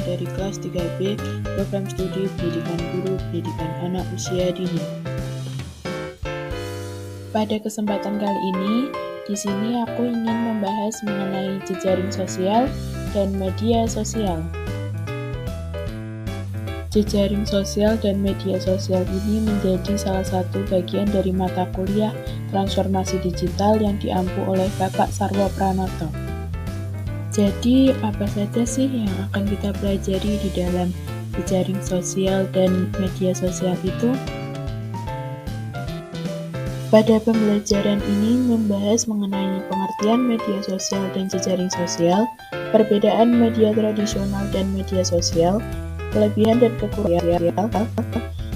dari kelas 3B Program Studi Pendidikan Guru Pendidikan Anak Usia Dini. Pada kesempatan kali ini, di sini aku ingin membahas mengenai jejaring sosial dan media sosial. Jejaring sosial dan media sosial ini menjadi salah satu bagian dari mata kuliah transformasi digital yang diampu oleh Bapak Sarwo Pranoto. Jadi, apa saja sih yang akan kita pelajari di dalam jejaring sosial dan media sosial itu? Pada pembelajaran ini membahas mengenai pengertian media sosial dan jejaring sosial, perbedaan media tradisional dan media sosial, kelebihan dan kekurangan,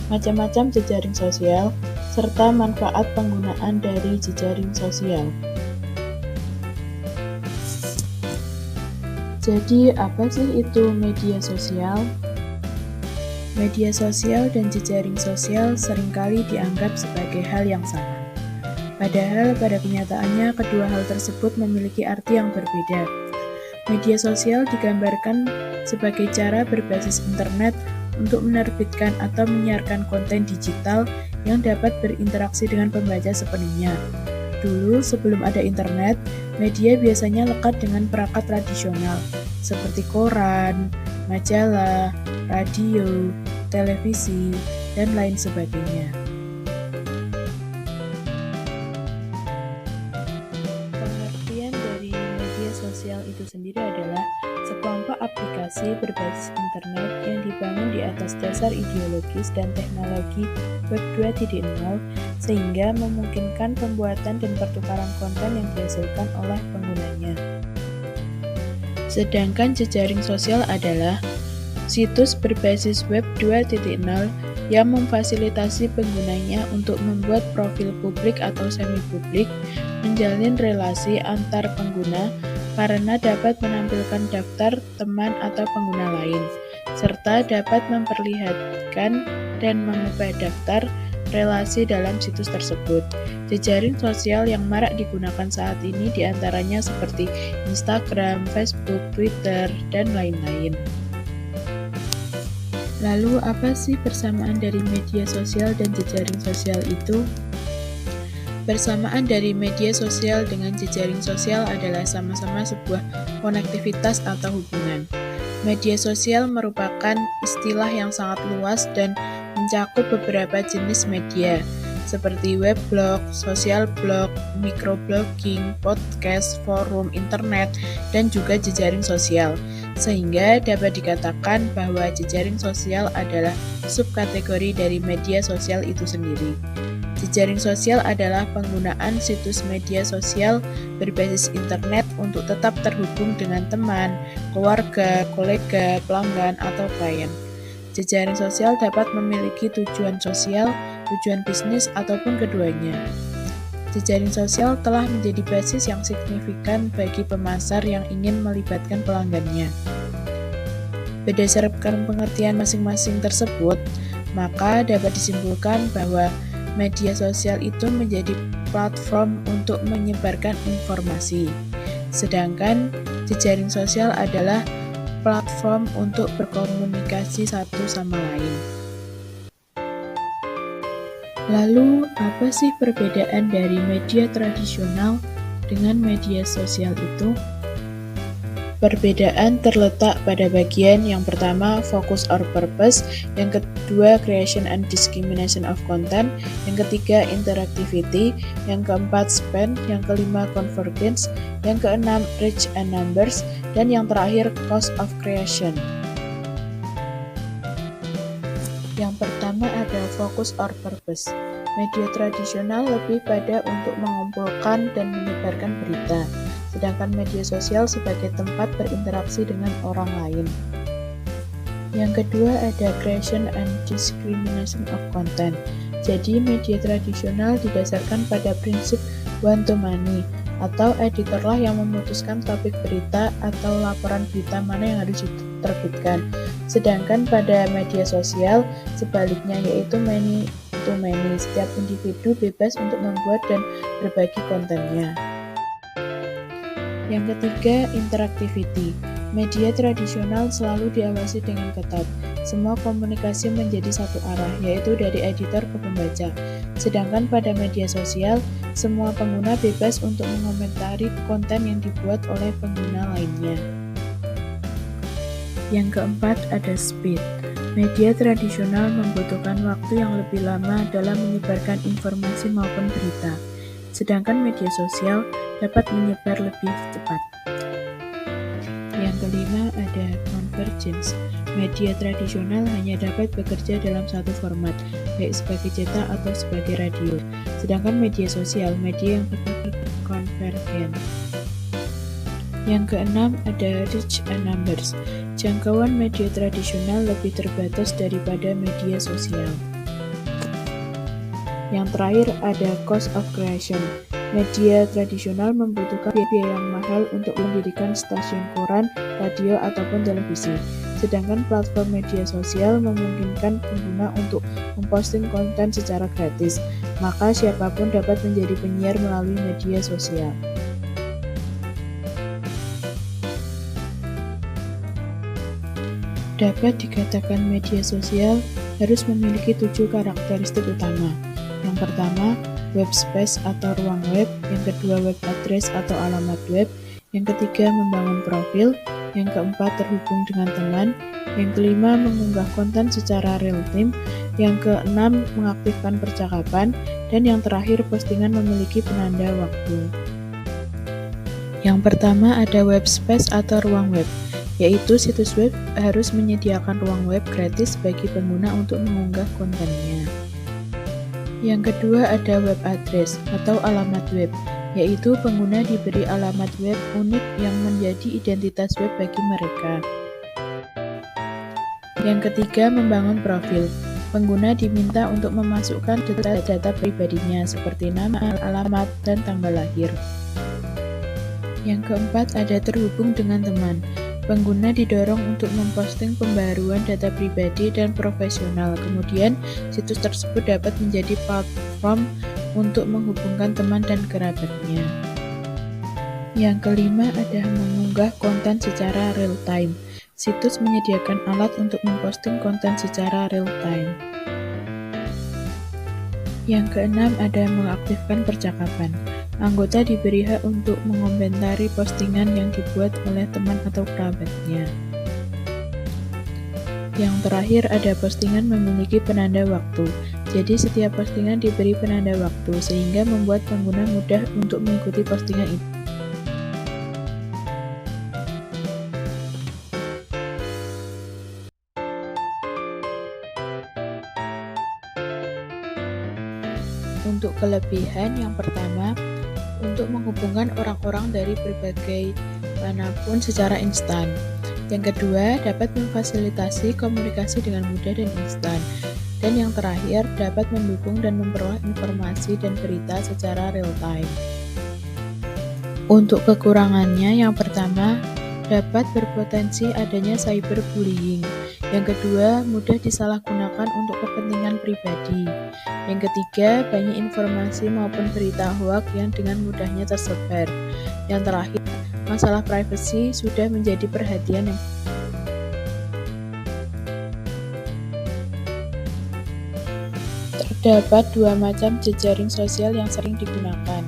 macam-macam jejaring sosial, serta manfaat penggunaan dari jejaring sosial. Jadi, apa sih itu media sosial? Media sosial dan jejaring sosial seringkali dianggap sebagai hal yang sama. Padahal pada kenyataannya kedua hal tersebut memiliki arti yang berbeda. Media sosial digambarkan sebagai cara berbasis internet untuk menerbitkan atau menyiarkan konten digital yang dapat berinteraksi dengan pembaca sepenuhnya. Dulu, sebelum ada internet, media biasanya lekat dengan perangkat tradisional, seperti koran, majalah, radio, televisi, dan lain sebagainya. Pengertian dari media sosial itu sendiri adalah sekelompok aplikasi berbasis internet yang dibangun di atas dasar ideologis dan teknologi Web 2.0 sehingga memungkinkan pembuatan dan pertukaran konten yang dihasilkan oleh penggunanya. Sedangkan jejaring sosial adalah situs berbasis Web 2.0 yang memfasilitasi penggunanya untuk membuat profil publik atau semi-publik, menjalin relasi antar pengguna karena dapat menampilkan daftar teman atau pengguna lain, serta dapat memperlihatkan dan mengubah daftar relasi dalam situs tersebut. Jejaring sosial yang marak digunakan saat ini diantaranya seperti Instagram, Facebook, Twitter, dan lain-lain. Lalu apa sih persamaan dari media sosial dan jejaring sosial itu? Persamaan dari media sosial dengan jejaring sosial adalah sama-sama sebuah konektivitas atau hubungan. Media sosial merupakan istilah yang sangat luas dan mencakup beberapa jenis media, seperti weblog, social blog, microblogging, podcast, forum internet, dan juga jejaring sosial. Sehingga dapat dikatakan bahwa jejaring sosial adalah subkategori dari media sosial itu sendiri. Jejaring sosial adalah penggunaan situs media sosial berbasis internet untuk tetap terhubung dengan teman, keluarga, kolega, pelanggan, atau klien. Jejaring sosial dapat memiliki tujuan sosial, tujuan bisnis, ataupun keduanya. Jejaring sosial telah menjadi basis yang signifikan bagi pemasar yang ingin melibatkan pelanggannya. Berdasarkan pengertian masing-masing tersebut, maka dapat disimpulkan bahwa media sosial itu menjadi platform untuk menyebarkan informasi, sedangkan jejaring sosial adalah platform untuk berkomunikasi satu sama lain. Lalu, apa sih perbedaan dari media tradisional dengan media sosial itu? Perbedaan terletak pada bagian yang pertama, focus or purpose, yang kedua, creation and dissemination of content, yang ketiga, interactivity, yang keempat, spend, yang kelima, convergence, yang keenam, reach and numbers, dan yang terakhir, cost of creation. Yang pertama ada focus or purpose. Media tradisional lebih pada untuk mengumpulkan dan menyebarkan berita, sedangkan media sosial sebagai tempat berinteraksi dengan orang lain. Yang kedua ada creation and dissemination of content. Jadi media tradisional didasarkan pada prinsip one to many, atau editorlah yang memutuskan topik berita atau laporan berita mana yang harus diterbitkan. Sedangkan pada media sosial sebaliknya, yaitu many to many, setiap individu bebas untuk membuat dan berbagi kontennya. Yang ketiga, interactivity. Media tradisional selalu diawasi dengan ketat. Semua komunikasi menjadi satu arah, yaitu dari editor ke pembaca. Sedangkan pada media sosial, semua pengguna bebas untuk mengomentari konten yang dibuat oleh pengguna lainnya. Yang keempat, ada speed. Media tradisional membutuhkan waktu yang lebih lama dalam menyebarkan informasi maupun berita. Sedangkan media sosial dapat menyebar lebih cepat. Yang kelima, ada convergence. Media tradisional hanya dapat bekerja dalam satu format, baik sebagai cetak atau sebagai radio. Sedangkan media sosial, media yang konvergen. Yang keenam, ada reach and numbers. Jangkauan media tradisional lebih terbatas daripada media sosial. Yang terakhir, ada cost of creation. Media tradisional membutuhkan biaya yang mahal untuk mendirikan stasiun koran, radio, ataupun televisi. Sedangkan platform media sosial memungkinkan pengguna untuk memposting konten secara gratis. Maka siapapun dapat menjadi penyiar melalui media sosial. Dapat dikatakan media sosial harus memiliki 7 karakteristik utama. Yang pertama, web space atau ruang web, yang kedua web address atau alamat web, yang ketiga membangun profil, yang keempat terhubung dengan teman, yang kelima mengunggah konten secara real time, yang keenam mengaktifkan percakapan, dan yang terakhir postingan memiliki penanda waktu. Yang pertama ada web space atau ruang web, yaitu situs web harus menyediakan ruang web gratis bagi pengguna untuk mengunggah kontennya. Yang kedua ada web address atau alamat web, yaitu pengguna diberi alamat web unik yang menjadi identitas web bagi mereka. Yang ketiga membangun profil. Pengguna diminta untuk memasukkan data pribadinya seperti nama, alamat, dan tanggal lahir. Yang keempat ada terhubung dengan teman. Pengguna didorong untuk memposting pembaruan data pribadi dan profesional. Kemudian, situs tersebut dapat menjadi platform untuk menghubungkan teman dan kerabatnya. Yang kelima ada mengunggah konten secara real time. Situs menyediakan alat untuk memposting konten secara real time. Yang keenam ada mengaktifkan percakapan. Anggota diberi hak untuk mengomentari postingan yang dibuat oleh teman atau kerabatnya. Yang terakhir ada postingan memiliki penanda waktu. Jadi setiap postingan diberi penanda waktu sehingga membuat pengguna mudah untuk mengikuti postingan itu. Untuk kelebihan yang pertama, untuk menghubungkan orang-orang dari berbagai manapun secara instan. Yang kedua, dapat memfasilitasi komunikasi dengan mudah dan instan. Dan yang terakhir, dapat mendukung dan memperoleh informasi dan berita secara real time. Untuk kekurangannya, yang pertama, dapat berpotensi adanya cyberbullying. Yang kedua, mudah disalahgunakan untuk kepentingan pribadi. Yang ketiga, banyak informasi maupun berita hoaks yang dengan mudahnya tersebar. Yang terakhir, masalah privasi sudah menjadi perhatian yang terdapat 2 macam jejaring sosial yang sering digunakan.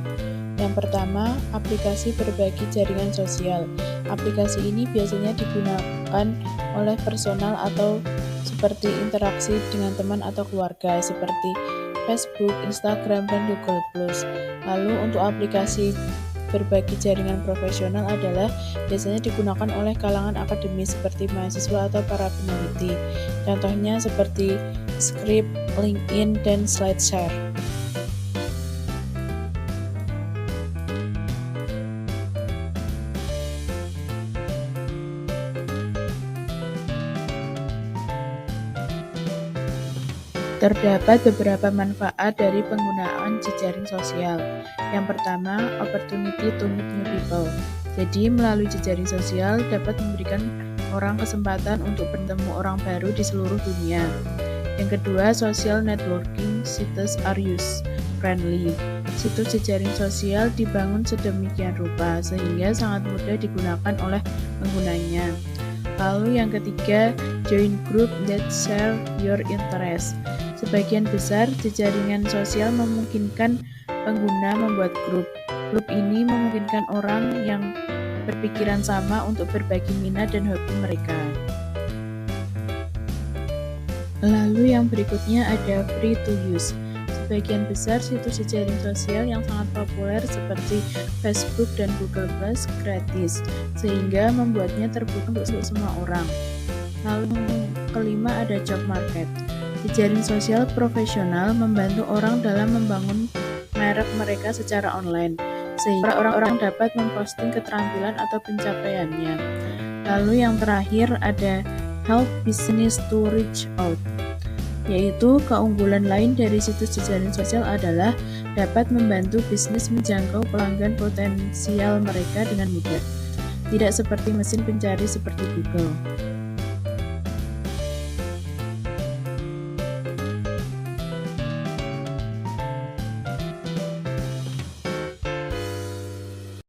Yang pertama, aplikasi berbagi jaringan sosial. Aplikasi ini biasanya digunakan oleh personal atau seperti interaksi dengan teman atau keluarga seperti Facebook, Instagram, dan Google+. Lalu untuk aplikasi berbagi jaringan profesional adalah biasanya digunakan oleh kalangan akademis seperti mahasiswa atau para peneliti. Contohnya seperti Script, LinkedIn, dan SlideShare. Terdapat beberapa manfaat dari penggunaan jejaring sosial. Yang pertama, opportunity to meet new people. Jadi, melalui jejaring sosial dapat memberikan orang kesempatan untuk bertemu orang baru di seluruh dunia. Yang kedua, social networking sites are user friendly. situs jejaring sosial dibangun sedemikian rupa sehingga sangat mudah digunakan oleh penggunanya. Lalu yang ketiga, join group that share your interest. Sebagian besar jejaringan sosial memungkinkan pengguna membuat grup. Grup ini memungkinkan orang yang berpikiran sama untuk berbagi minat dan hobi mereka. Lalu yang berikutnya ada free to use. Sebagian besar situs jejaring sosial yang sangat populer seperti Facebook dan Google Plus gratis, sehingga membuatnya terbuka untuk semua orang. Lalu kelima ada job market. Jejaring sosial profesional membantu orang dalam membangun merek mereka secara online, sehingga orang-orang dapat memposting keterampilan atau pencapaiannya. Lalu yang terakhir ada help business to reach out, yaitu keunggulan lain dari situs jejaring sosial adalah dapat membantu bisnis menjangkau pelanggan potensial mereka dengan mudah, tidak seperti mesin pencari seperti Google.